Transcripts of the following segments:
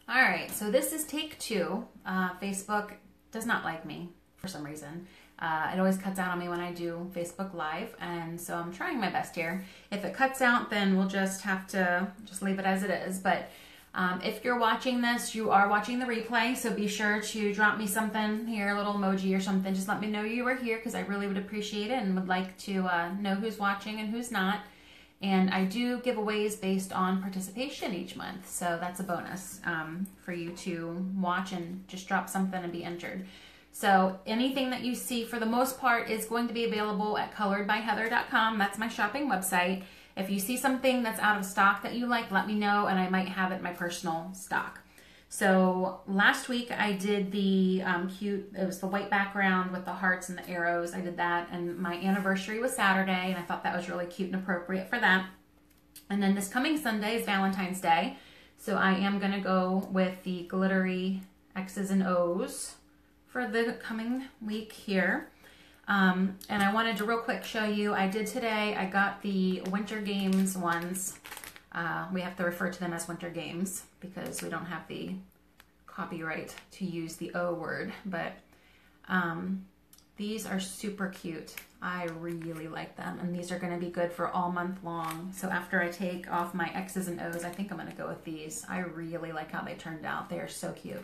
All right, so this is take two. Facebook does not like me for some reason. It always cuts out on me when I do Facebook Live, and so I'm trying my best here. If it cuts out, then we'll just have to just leave it as it is. But if you're watching this, you are watching the replay, so be sure to drop me something here, a little emoji or something. Just let me know you were here because I really would appreciate it and would like to know who's watching and who's not. And I do giveaways based on participation each month, so that's a bonus for you to watch and just drop something and be entered. So anything that you see, for the most part, is going to be available at coloredbyheather.com. That's my shopping website. If you see something that's out of stock that you like, let me know, and I might have it in my personal stock. So last week I did the cute, it was the white background with the hearts and the arrows. I did that, and my anniversary was Saturday, and I thought that was really cute and appropriate for that. And then this coming Sunday is Valentine's Day, so I am going to go with the glittery X's and O's for the coming week here. And I wanted to real quick show you, I did today, I got the Winter Games ones. We have to refer to them as Winter Games because we don't have the copyright to use the O word, but these are super cute. I really like them, and these are going to be good for all month long. So after I take off my X's and O's, I think I'm going to go with these. I really like how they turned out. They are so cute.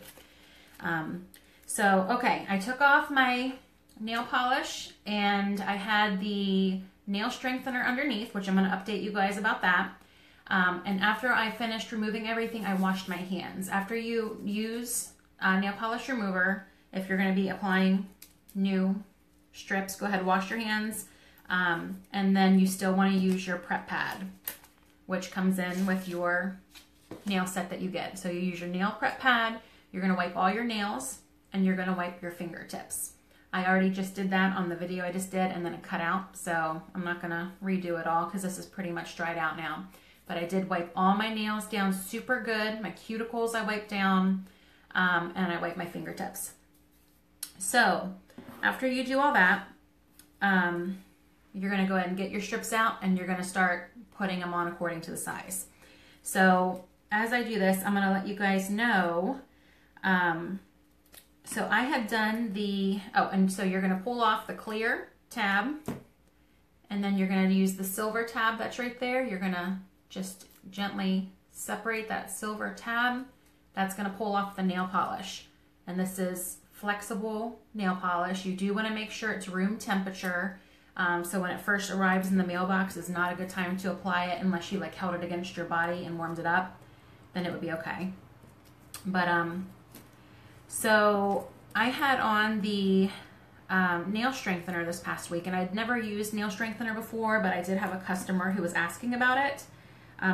Okay, I took off my nail polish, and I had the nail strengthener underneath, which I'm going to update you guys about that. And after I finished removing everything, I washed my hands. After you use nail polish remover, if you're going to be applying new strips, go ahead and wash your hands. And then you still want to use your prep pad, which comes in with your nail set that you get. So you use your nail prep pad, you're going to wipe all your nails, and you're going to wipe your fingertips. I already just did that on the video I just did, and then it cut out, so I'm not going to redo it all because this is pretty much dried out now. But I did wipe all my nails down super good. My cuticles I wiped down, and I wiped my fingertips. So after you do all that, you're going to go ahead and get your strips out, and you're going to start putting them on according to the size. So as I do this, I'm going to let you guys know. So I had done the, and so you're going to pull off the clear tab, and then you're going to use the silver tab that's right there. You're going to just gently separate that silver tab. That's going to pull off the nail polish. And this is flexible nail polish. You do want to make sure it's room temperature. So when it first arrives in the mailbox, it's not a good time to apply it unless you like held it against your body and warmed it up. Then it would be okay. But so I had on the nail strengthener this past week, and I'd never used nail strengthener before, but I did have a customer who was asking about it.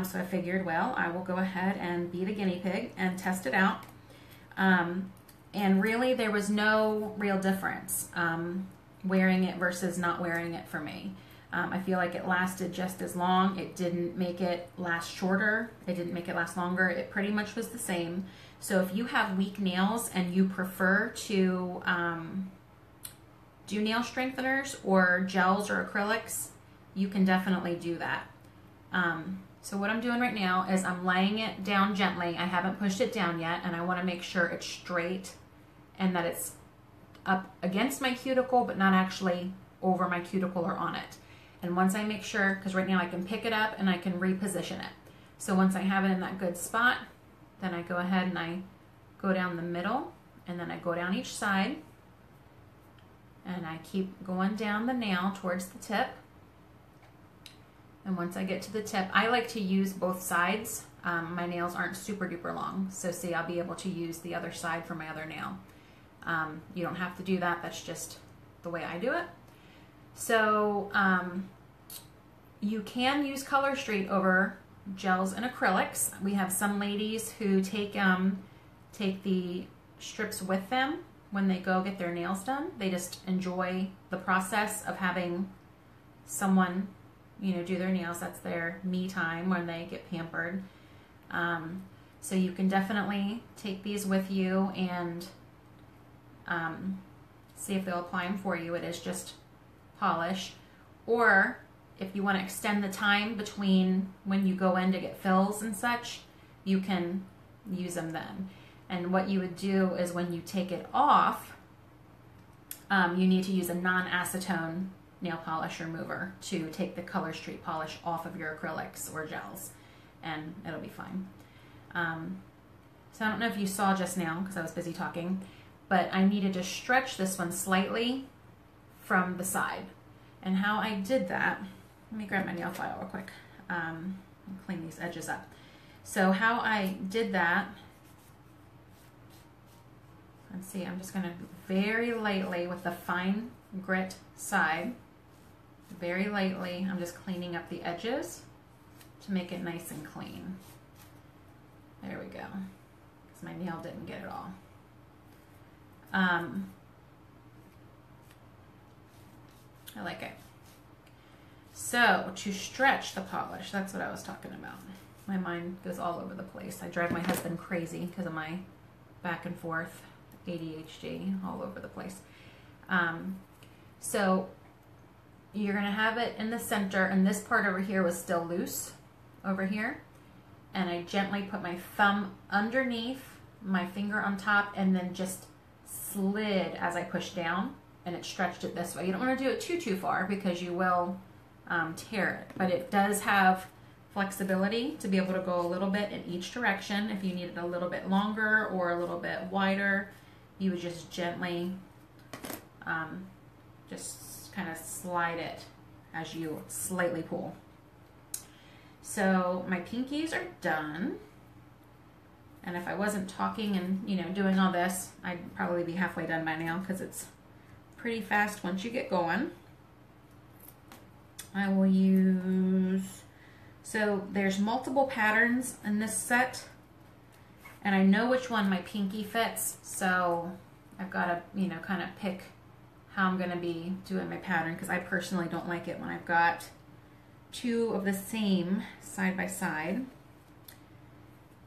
So I figured, well, I will go ahead and be the guinea pig and test it out. And really, there was no real difference wearing it versus not wearing it for me. I feel like it lasted just as long. It didn't make it last shorter. It didn't make it last longer. It pretty much was the same. So if you have weak nails and you prefer to do nail strengtheners or gels or acrylics, you can definitely do that. So what I'm doing right now is I'm laying it down gently. I haven't pushed it down yet, and I want to make sure it's straight and that it's up against my cuticle but not actually over my cuticle or on it. And once I make sure, because right now I can pick it up and I can reposition it. So once I have it in that good spot, then I go ahead and I go down the middle, and then I go down each side, and I keep going down the nail towards the tip. And once I get to the tip, I like to use both sides. My nails aren't super duper long, so see, I'll be able to use the other side for my other nail. You don't have to do that. That's just the way I do it. So you can use Color Street over gels and acrylics. We have some ladies who take the strips with them when they go get their nails done. They just enjoy the process of having someone, you know, do their nails. That's their me time when they get pampered. So you can definitely take these with you and see if they'll apply them for you. It is just polish. Or if you want to extend the time between when you go in to get fills and such, you can use them then. And what you would do is when you take it off, you need to use a non-acetone nail polish remover to take the color streak polish off of your acrylics or gels, and it'll be fine. So I don't know if you saw just now because I was busy talking, but I needed to stretch this one slightly from the side. And how I did that, let me grab my nail file real quick and clean these edges up. So how I did that, let's see, I'm just going to very lightly with the fine grit side, very lightly, I'm just cleaning up the edges to make it nice and clean. There we go, because my nail didn't get it all. I like it. So to stretch the polish, that's what I was talking about. My mind goes all over the place. I drive my husband crazy because of my back and forth ADHD all over the place. So you're going to have it in the center, and this part over here was still loose over here. And I gently put my thumb underneath, my finger on top, and then just slid as I pushed down, and it stretched it this way. You don't want to do it too far because you will tear it, but it does have flexibility to be able to go a little bit in each direction. If you need it a little bit longer or a little bit wider, you would just gently just kind of slide it as you slightly pull. So my pinkies are done, and if I wasn't talking and doing all this, I'd probably be halfway done by now because it's pretty fast once you get going. I will use, so there's multiple patterns in this set, and I know which one my pinky fits, so I've got to kind of pick how I'm going to be doing my pattern, because I personally don't like it when I've got two of the same side by side,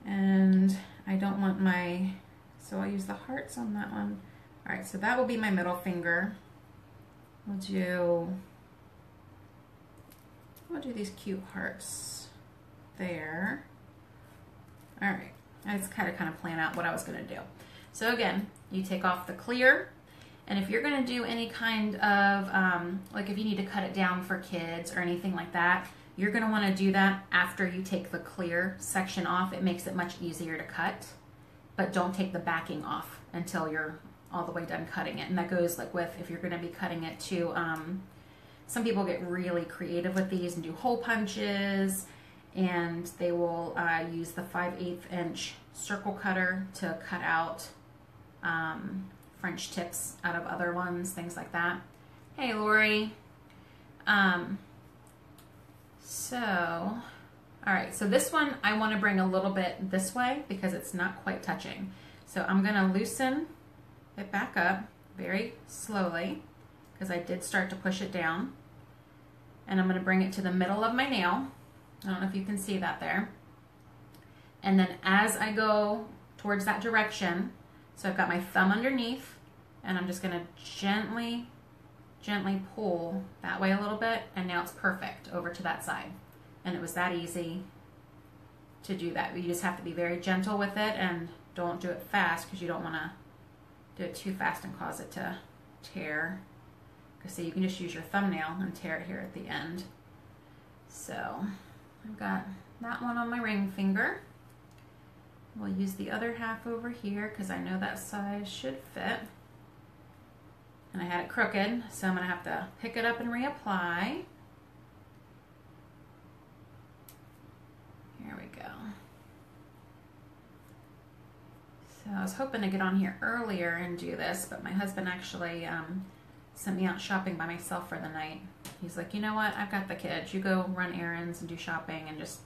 and I don't want my, so I'll use the hearts on that one. All right, so that will be my middle finger. We'll do these cute hearts there. All right, I just kind of plan out what I was going to do. So again, you take off the clear, and if you're going to do any kind of, like if you need to cut it down for kids or anything like that, you're going to want to do that after you take the clear section off. It makes it much easier to cut, but don't take the backing off until you're all the way done cutting it. And that goes like with, if you're going to be cutting it to, some people get really creative with these and do hole punches, and they will use the 5/8 inch circle cutter to cut out French tips out of other ones, things like that. Hey, Lori. All right, so this one I want to bring a little bit this way because it's not quite touching. So I'm going to loosen it back up very slowly because I did start to push it down. And I'm going to bring it to the middle of my nail. I don't know if you can see that there. And then as I go towards that direction, so I've got my thumb underneath, and I'm just going to gently pull that way a little bit, and now it's perfect over to that side. And it was that easy to do that. You just have to be very gentle with it, and don't do it fast because you don't want to do it too fast and cause it to tear. Because see, you can just use your thumbnail and tear it here at the end. So I've got that one on my ring finger. We'll use the other half over here because I know that size should fit. And I had it crooked, so I'm going to have to pick it up and reapply. Here we go. So I was hoping to get on here earlier and do this, but my husband actually sent me out shopping by myself for the night. He's like, you know what, I've got the kids. You go run errands and do shopping and just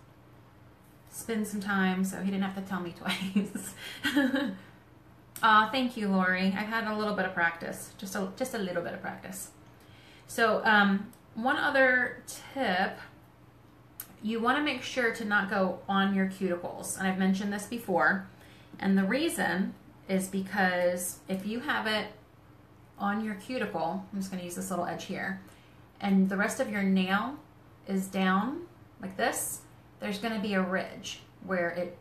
spend some time, so he didn't have to tell me twice. Aw, thank you, Lori. I've had a little bit of practice, just a little bit of practice. So one other tip, you want to make sure to not go on your cuticles, and I've mentioned this before, and the reason is because if you have it on your cuticle, I'm just going to use this little edge here, and the rest of your nail is down like this, there's going to be a ridge where it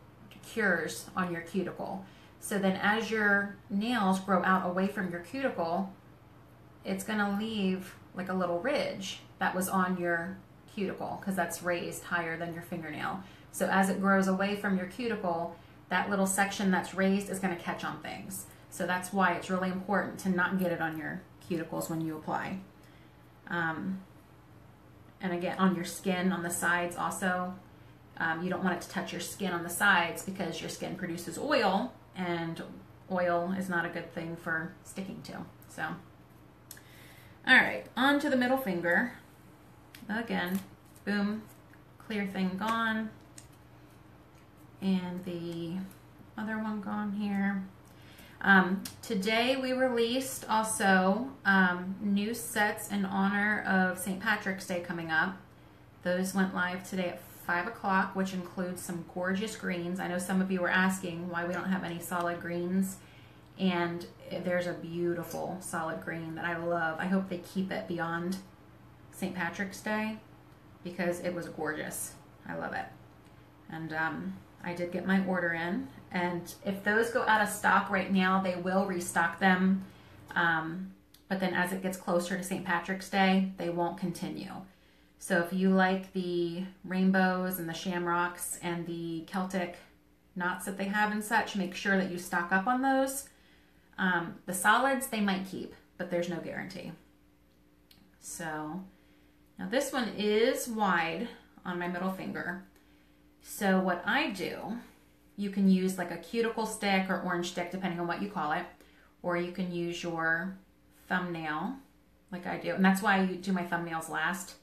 cures on your cuticle. So then as your nails grow out away from your cuticle, it's going to leave like a little ridge that was on your cuticle because that's raised higher than your fingernail. So as it grows away from your cuticle, that little section that's raised is going to catch on things. So that's why it's really important to not get it on your cuticles when you apply. And again, on your skin, on the sides also, you don't want it to touch your skin on the sides because your skin produces oil, and oil is not a good thing for sticking to. So, all right, on to the middle finger. Again, boom, clear thing gone. And the other one gone here. Today we released also new sets in honor of St. Patrick's Day coming up. Those went live today at 5 o'clock, which includes some gorgeous greens. I know some of you were asking why we don't have any solid greens, and there's a beautiful solid green that I love. I hope they keep it beyond St. Patrick's Day because it was gorgeous. I love it. And I did get my order in, and if those go out of stock right now, they will restock them. But then as it gets closer to St. Patrick's Day, they won't continue. So if you like the rainbows and the shamrocks and the Celtic knots that they have and such, make sure that you stock up on those. The solids, they might keep, but there's no guarantee. So now this one is wide on my middle finger. So what I do, you can use like a cuticle stick or orange stick, depending on what you call it, or you can use your thumbnail like I do. And that's why I do my thumbnails last,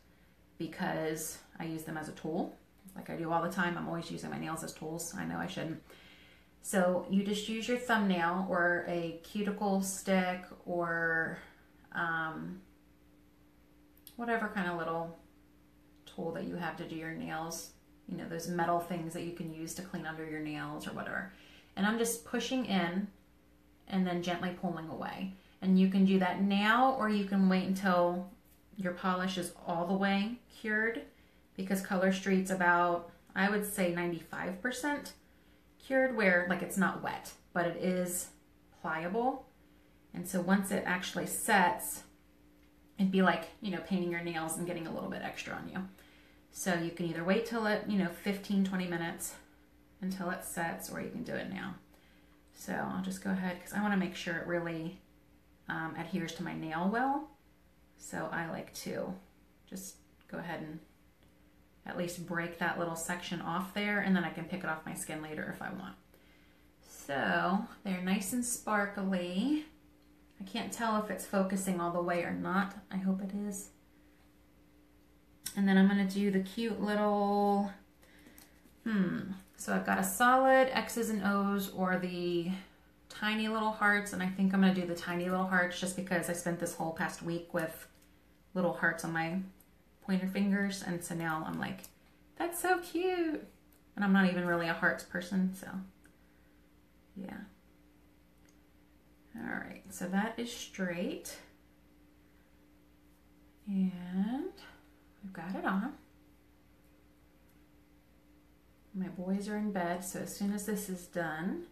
because I use them as a tool like I do all the time. I'm always using my nails as tools. I know I shouldn't. So you just use your thumbnail or a cuticle stick or whatever kind of little tool that you have to do your nails. You know, those metal things that you can use to clean under your nails or whatever. And I'm just pushing in and then gently pulling away. And you can do that now, or you can wait until your polish is all the way cured, because Color Street's about, I would say 95% cured, where like it's not wet, but it is pliable. And so once it actually sets, it'd be like, you know, painting your nails and getting a little bit extra on you. So you can either wait till it, 15, 20 minutes until it sets, or you can do it now. So I'll just go ahead, because I want to make sure it really adheres to my nail well. So I like to just go ahead and at least break that little section off there, and then I can pick it off my skin later if I want. So they're nice and sparkly. I can't tell if it's focusing all the way or not. I hope it is. And then I'm going to do the cute little, so I've got a solid X's and O's or the tiny little hearts, and I think I'm going to do the tiny little hearts just because I spent this whole past week with little hearts on my pointer fingers, and so now I'm like, that's so cute. And I'm not even really a hearts person, so yeah. All right, so that is straight. And we've got it on. My boys are in bed, so as soon as this is done,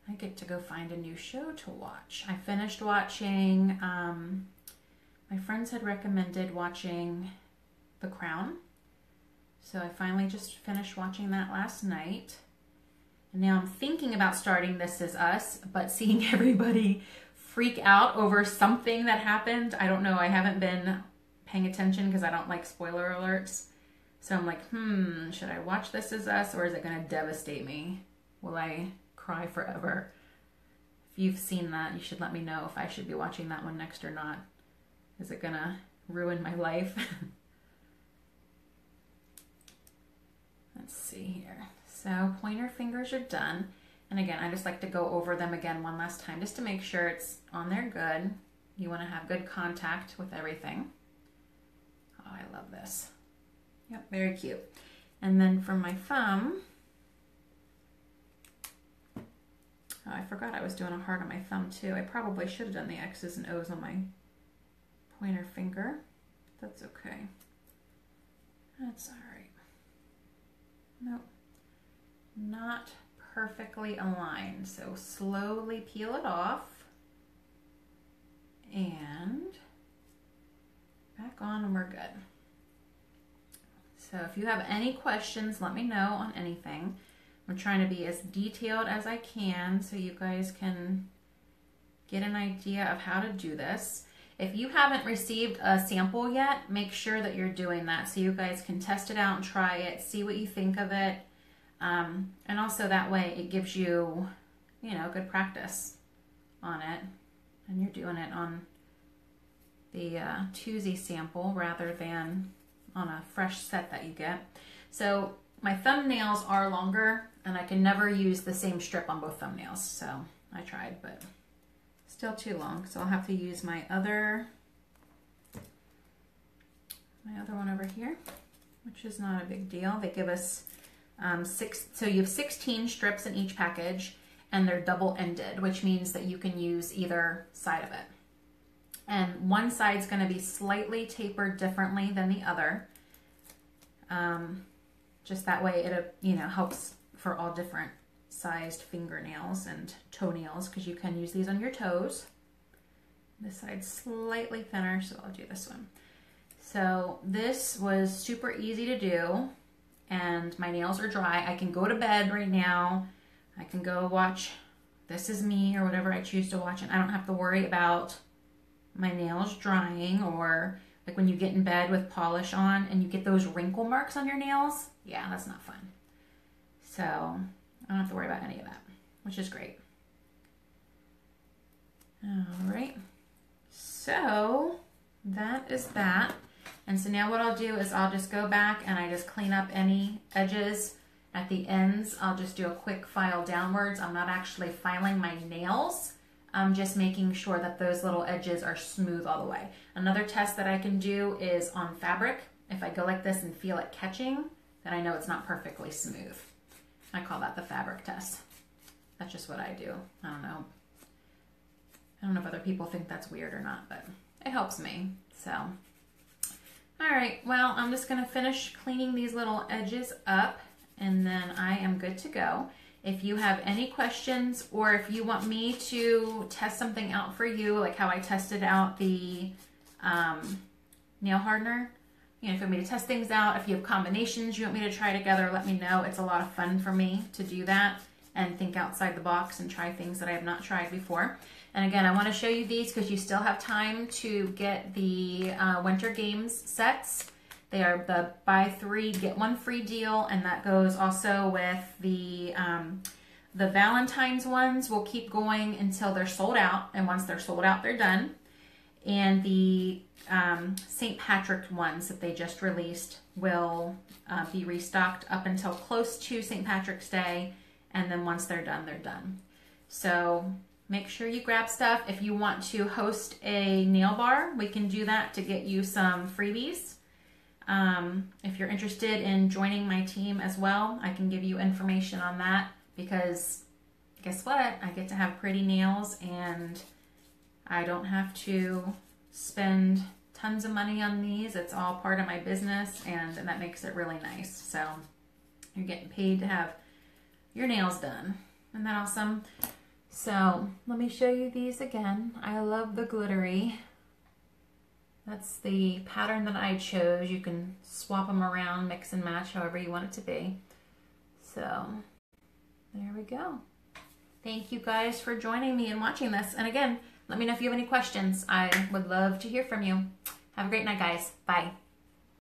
I get to go find a new show to watch. I finished watching, my friends had recommended watching The Crown. So I finally just finished watching that last night. And now I'm thinking about starting This Is Us, but seeing everybody freak out over something that happened, I don't know. I haven't been paying attention because I don't like spoiler alerts. So I'm like, should I watch This Is Us, or is it going to devastate me? Will I cry forever? If you've seen that, you should let me know if I should be watching that one next or not. Is it going to ruin my life? Let's see here. So pointer fingers are done. And again, I just like to go over them again one last time just to make sure it's on there good. You want to have good contact with everything. Oh, I love this. Yep, very cute. And then for my thumb, oh, I forgot I was doing a heart on my thumb too. I probably should have done the X's and O's on my pointer finger. That's okay. That's all right. Nope, not perfectly aligned. So slowly peel it off and back on and we're good. So if you have any questions, let me know on anything. I'm trying to be as detailed as I can so you guys can get an idea of how to do this. If you haven't received a sample yet, make sure that you're doing that so you guys can test it out and try it, see what you think of it. And also that way it gives you, you know, good practice on it. And you're doing it on the Tuesday sample rather than on a fresh set that you get. So my thumbnails are longer and I can never use the same strip on both thumbnails. So I tried, but still too long. So I'll have to use my other one over here, which is not a big deal. They give us so you have 16 strips in each package and they're double-ended, which means that you can use either side of it. And one side's going to be slightly tapered differently than the other. Just that way it, you know, helps for all different sized fingernails and toenails because you can use these on your toes. This side's slightly thinner, so I'll do this one. So this was super easy to do and my nails are dry. I can go to bed right now. I can go watch This Is Me or whatever I choose to watch, and I don't have to worry about my nails drying, or like when you get in bed with polish on and you get those wrinkle marks on your nails. Yeah, that's not fun. So I don't have to worry about any of that, which is great. All right, so that is that. And so now what I'll do is I'll just go back and I just clean up any edges at the ends. I'll just do a quick file downwards. I'm not actually filing my nails. I'm just making sure that those little edges are smooth all the way. Another test that I can do is on fabric. If I go like this and feel it catching, then I know it's not perfectly smooth. I call that the fabric test. That's just what I do. I don't know. I don't know if other people think that's weird or not, but it helps me. So, all right, well, I'm just gonna finish cleaning these little edges up and then I am good to go. If you have any questions or if you want me to test something out for you, like how I tested out the nail hardener, you know, if you want me to test things out, if you have combinations you want me to try together, let me know. It's a lot of fun for me to do that and think outside the box and try things that I have not tried before. And again, I want to show you these because you still have time to get the Winter Games sets. They are the buy 3, get 1 free deal, and that goes also with the Valentine's ones will keep going until they're sold out, and once they're sold out, they're done. And the St. Patrick ones that they just released will be restocked up until close to St. Patrick's Day, and then once they're done, they're done. So make sure you grab stuff. If you want to host a nail bar, we can do that to get you some freebies. If you're interested in joining my team as well, I can give you information on that because guess what? I get to have pretty nails and I don't have to spend tons of money on these. It's all part of my business and that makes it really nice. So you're getting paid to have your nails done. Isn't that awesome? So let me show you these again. I love the glittery. That's the pattern that I chose. You can swap them around, mix and match however you want it to be. So there we go. Thank you guys for joining me and watching this. And again, let me know if you have any questions. I would love to hear from you. Have a great night, guys. Bye.